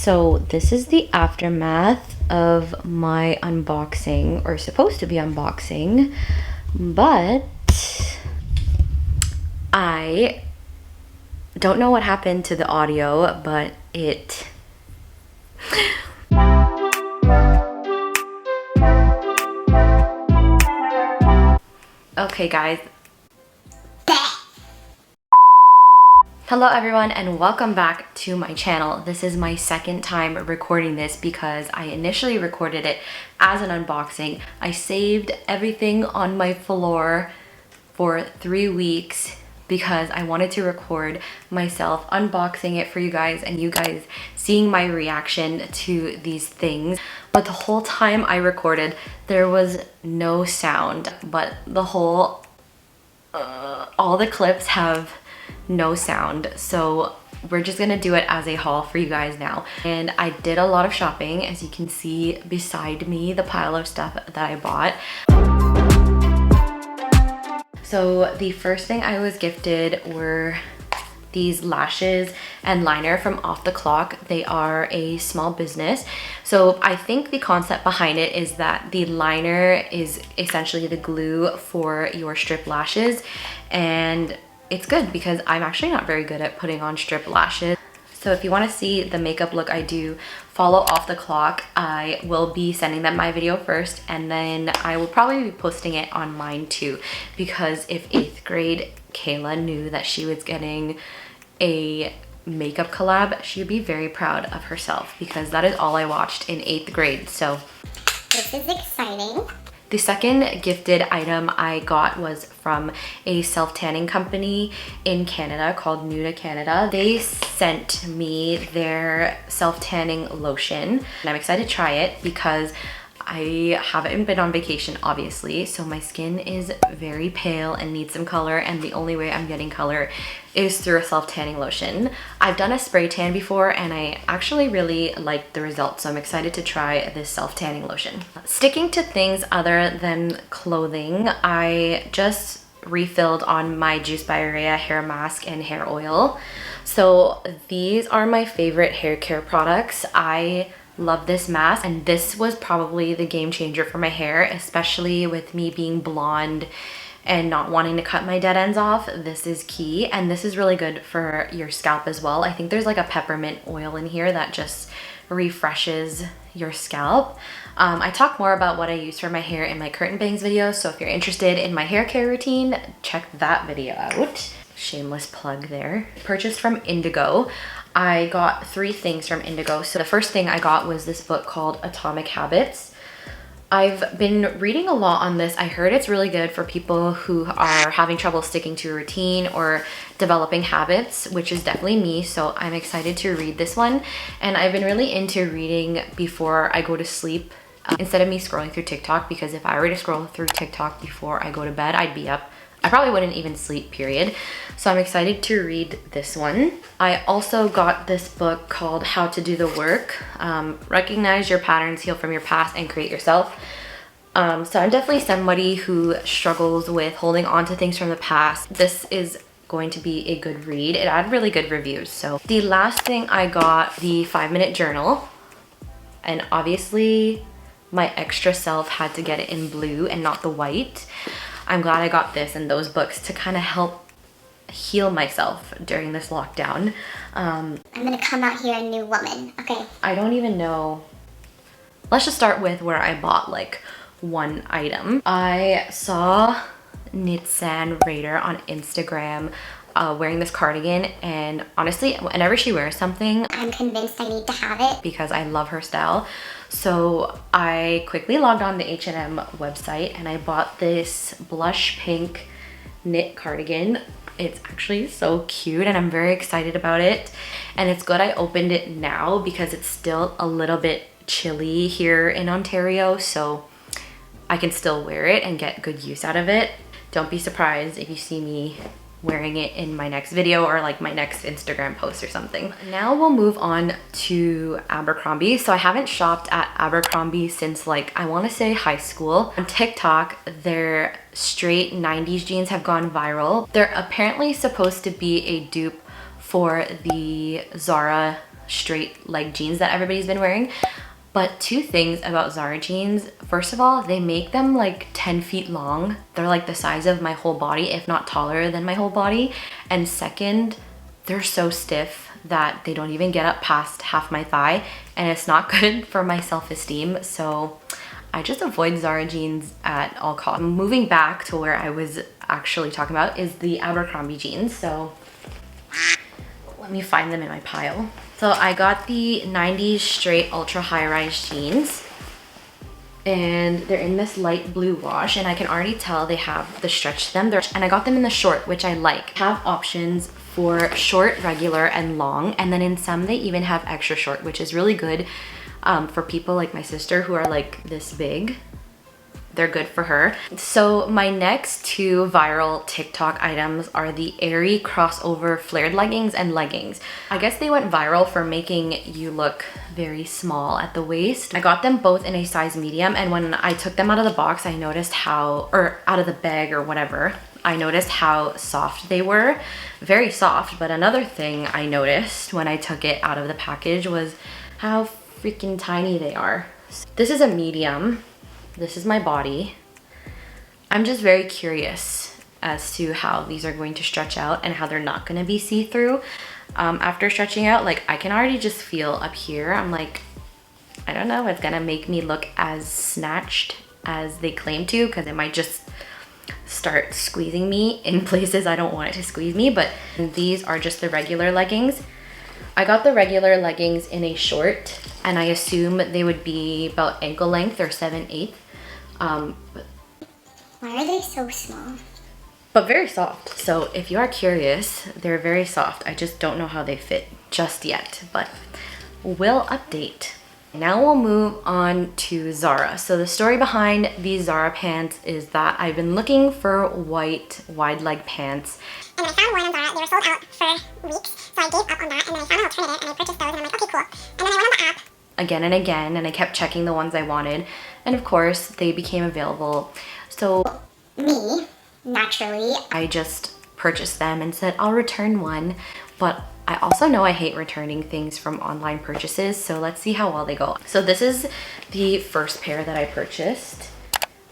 So this is the aftermath of my unboxing, or supposed to be unboxing, but I don't know what happened to the audio, but it okay guys. Hello everyone and welcome back to my channel. This is my second time recording this because I initially recorded it as an unboxing. I saved everything on my floor for 3 weeks because I wanted to record myself unboxing it for you guys and you guys seeing my reaction to these things. But the whole time I recorded, there was no sound, but the whole, all the clips have no sound, so we're just gonna do it as a haul for you guys now. And I did a lot of shopping, as you can see beside me, the pile of stuff that I bought. So the first thing I was gifted were these lashes and liner from Off the Clock. They are a small business, so I think the concept behind it is that the liner is essentially the glue for your strip lashes, and it's good because I'm actually not very good at putting on strip lashes. So if you want to see the makeup look I do, follow Off the Clock. I will be sending them my video first, and then I will probably be posting it on mine too, because if 8th grade Kayla knew that she was getting a makeup collab, she'd be very proud of herself, because that is all I watched in 8th grade. So this is exciting. The second gifted item I got was from a self-tanning company in Canada called Nuda Canada. They sent me their self-tanning lotion, and I'm excited to try it because I haven't been on vacation, obviously, so my skin is very pale and needs some color, and the only way I'm getting color is through a self-tanning lotion. I've done a spray tan before and I actually really liked the results, so I'm excited to try this self-tanning lotion. Sticking to things other than clothing, I just refilled on my Juice by Oreya hair mask and hair oil. So these are my favorite hair care products. I love this mask, and this was probably the game changer for my hair, especially with me being blonde and not wanting to cut my dead ends off. This is key, and this is really good for your scalp as well. I think there's like a peppermint oil in here that just refreshes your scalp. I talk more about what I use for my hair in my curtain bangs video, so if you're interested in my hair care routine, check that video out. Shameless plug there. Purchased from Indigo. I got 3 things from Indigo. So the first thing I got was this book called Atomic Habits. I've been reading a lot on this. I heard it's really good for people who are having trouble sticking to a routine or developing habits, which is definitely me, so I'm excited to read this one. And I've been really into reading before I go to sleep, instead of me scrolling through TikTok, because if I were to scroll through TikTok before I go to bed, I'd be up. I probably wouldn't even sleep, period. So I'm excited to read this one. I also got this book called How to Do the Work. Recognize your patterns, heal from your past, and create yourself. So I'm definitely somebody who struggles with holding on to things from the past. This is going to be a good read. It had really good reviews. So the last thing I got, the 5-minute journal. And obviously my extra self had to get it in blue and not the white. I'm glad I got this and those books to kind of help heal myself during this lockdown. I'm gonna come out here a new woman, okay? I don't even know. Let's just start with where I bought like one item. I saw Nitsan Raider on Instagram wearing this cardigan, and honestly, whenever she wears something, I'm convinced I need to have it because I love her style. So I quickly logged on the H&M website and I bought this blush pink knit cardigan. It's actually so cute and I'm very excited about it. And it's good I opened it now because it's still a little bit chilly here in Ontario, so I can still wear it and get good use out of it. Don't be surprised if you see me wearing it in my next video or like my next Instagram post or something. Now we'll move on to Abercrombie. So I haven't shopped at Abercrombie since like, I want to say high school. On TikTok, their straight 90s jeans have gone viral. They're apparently supposed to be a dupe for the Zara straight leg jeans that everybody's been wearing. But two things about Zara jeans. First of all, they make them like 10 feet long. They're like the size of my whole body, if not taller than my whole body. And second, they're so stiff that they don't even get up past half my thigh, and it's not good for my self-esteem. So I just avoid Zara jeans at all costs. Moving back to where I was actually talking about is the Abercrombie jeans. So let me find them in my pile. So I got the 90s straight ultra high-rise jeans, and they're in this light blue wash, and I can already tell they have the stretch to them. And I got them in the short, which I like. Have options for short, regular, and long, and then in some they even have extra short, which is really good for people like my sister who are like this big. They're good for her. So my next two viral TikTok items are the Aerie crossover flared leggings and leggings. I guess they went viral for making you look very small at the waist. I got them both in a size medium, and when I took them out of the box, I noticed how, or out of the bag or whatever, I noticed how soft they were. Very soft. But another thing I noticed when I took it out of the package was how freaking tiny they are. This is a medium. This is my body. I'm just very curious as to how these are going to stretch out and how they're not going to be see-through. After stretching out, like, I can already just feel up here. I'm like, I don't know, it's gonna make me look as snatched as they claim to, because it might just start squeezing me in places I don't want it to squeeze me. But these are just the regular leggings. I got the regular leggings in a short, and I assume they would be about ankle length or 7/8. Why are they so small? But very soft. So if you are curious, they're very soft. I just don't know how they fit just yet, but we'll update. Now we'll move on to Zara. So the story behind these Zara pants is that I've been looking for white wide leg pants. And I found one on Zara. They were sold out for weeks, so I gave up on that, and then I found an alternative, and I purchased those, and I'm like, okay, cool. And then I went on the app. Again and again, and I kept checking the ones I wanted, and of course they became available. So Me, naturally, I just purchased them and said I'll return one, but I also know I hate returning things from online purchases, so let's see how well they go. So this is the first pair that I purchased.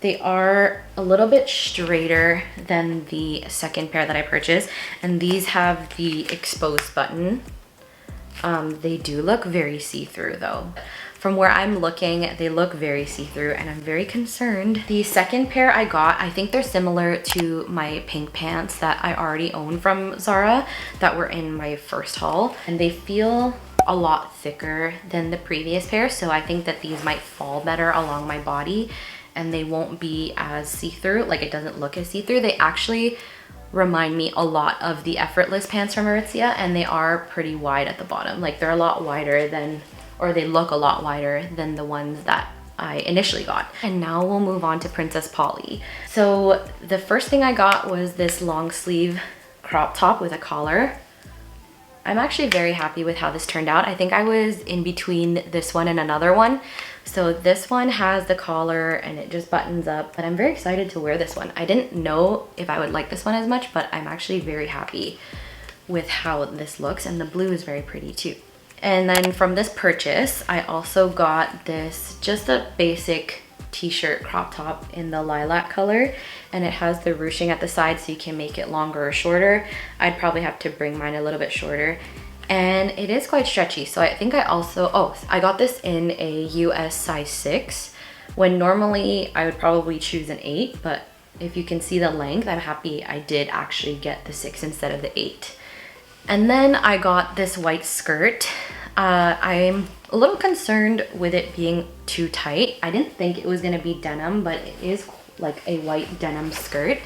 They are a little bit straighter than the second pair that I purchased, and these have the exposed button. They do look very see-through though. From where I'm looking, they look very see-through, and I'm very concerned. The second pair I got, I think they're similar to my pink pants that I already own from Zara that were in my first haul, and they feel a lot thicker than the previous pair, so I think that these might fall better along my body and they won't be as see-through. Like, it doesn't look as see-through. They actually remind me a lot of the Effortless pants from Oreya, and they are pretty wide at the bottom. Like, they're a lot wider than, or they look a lot wider than the ones that I initially got. And now we'll move on to Princess Polly. So the first thing I got was this long sleeve crop top with a collar. I'm actually very happy with how this turned out. I think I was in between this one and another one. So this one has the collar and it just buttons up, but I'm very excited to wear this one. I didn't know if I would like this one as much, but I'm actually very happy with how this looks, and the blue is very pretty too. And then from this purchase, I also got this, just a basic t-shirt crop top in the lilac color, and it has the ruching at the side so you can make it longer or shorter. I'd probably have to bring mine a little bit shorter, and it is quite stretchy. So I think I also, I got this in a US size 6, when normally I would probably choose an 8, but if you can see the length, I'm happy I did actually get the 6 instead of the 8. And then I got this white skirt. I'm a little concerned with it being too tight. I didn't think it was gonna be denim, but it is like a white denim skirt.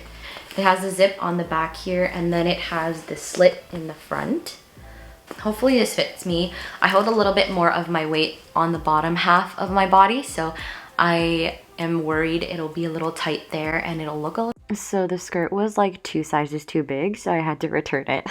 It has a zip on the back here, and then it has the slit in the front. Hopefully this fits me. I hold a little bit more of my weight on the bottom half of my body, so I am worried it'll be a little tight there and it'll look a little... So the skirt was like 2 sizes too big, so I had to return it.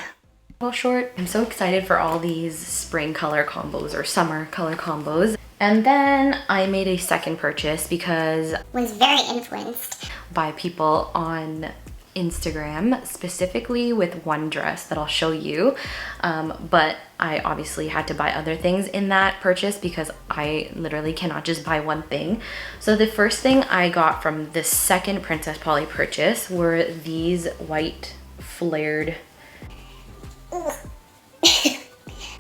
Well, short. I'm so excited for all these spring color combos or summer color combos. And then I made a second purchase because was very influenced by people on Instagram, specifically with one dress that I'll show you. But I obviously had to buy other things in that purchase because I literally cannot just buy one thing. So the first thing I got from the second Princess Polly purchase were these white flared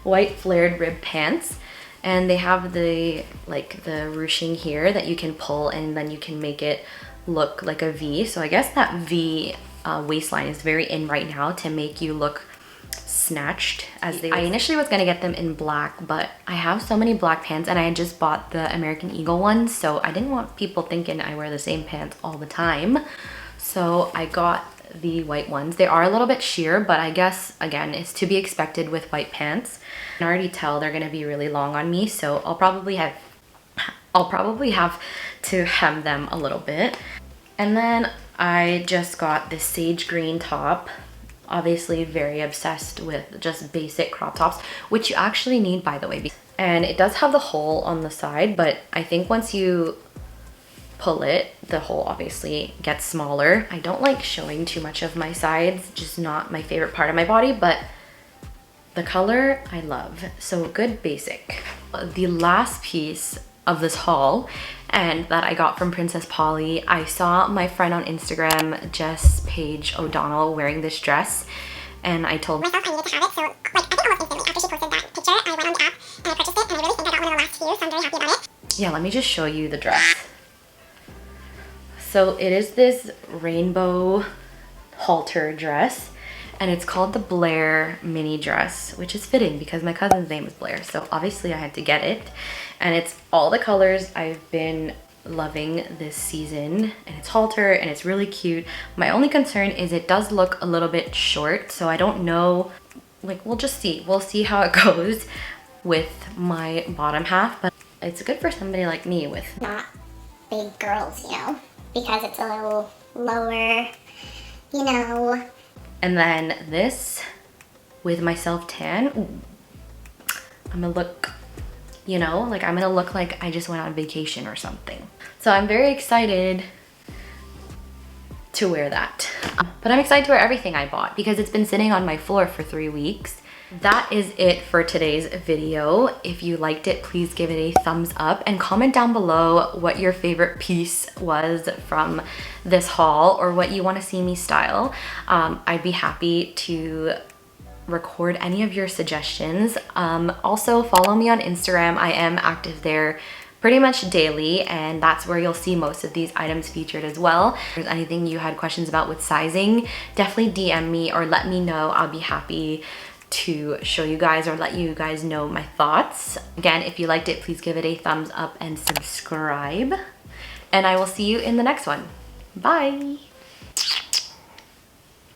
rib pants. And they have the ruching here that you can pull, and then you can make it look like a V. So I guess that V waistline is very in right now to make you look snatched. I initially was gonna get them in black, but I have so many black pants and I had just bought the American Eagle ones, so I didn't want people thinking I wear the same pants all the time. So I got the white ones. They are a little bit sheer, but I guess again it's to be expected with white pants. I can already tell they're gonna be really long on me, so I'll probably have to hem them a little bit. And then I just got this sage green top. Obviously very obsessed with just basic crop tops, which you actually need, by the way. And it does have the hole on the side, but I think once you pull it, the hole obviously gets smaller. I don't like showing too much of my sides, just not my favorite part of my body, but the color I love. So good basic. The last piece of this haul, and that I got from Princess Polly, I saw my friend on Instagram, Jess Paige O'Donnell, wearing this dress, and I told myself I needed to have it, so like I think almost instantly after she posted that picture, I went on the app and I purchased it, and I really think I got one of the last few, so I'm very happy about it. Yeah, let me just show you the dress. So it is this rainbow halter dress, and it's called the Blair mini dress, which is fitting because my cousin's name is Blair, so obviously I had to get it. And it's all the colors I've been loving this season, and it's halter and it's really cute. My only concern is it does look a little bit short, so I don't know, like we'll see how it goes with my bottom half, but it's good for somebody like me with not big girls, you know, because it's a little lower, you know. And then this with my self tan, I'm gonna look, you know, like I'm gonna look like I just went on vacation or something. So I'm very excited to wear that. But I'm excited to wear everything I bought because it's been sitting on my floor for 3 weeks. That is it for today's video. If you liked it, please give it a thumbs up and comment down below what your favorite piece was from this haul or what you want to see me style. I'd be happy to record any of your suggestions. Also follow me on Instagram. I am active there pretty much daily, and that's where you'll see most of these items featured as well. If there's anything you had questions about with sizing, definitely DM me or let me know. I'll be happy to show you guys or let you guys know my thoughts. Again, if you liked it, please give it a thumbs up and subscribe. And I will see you in the next one. Bye.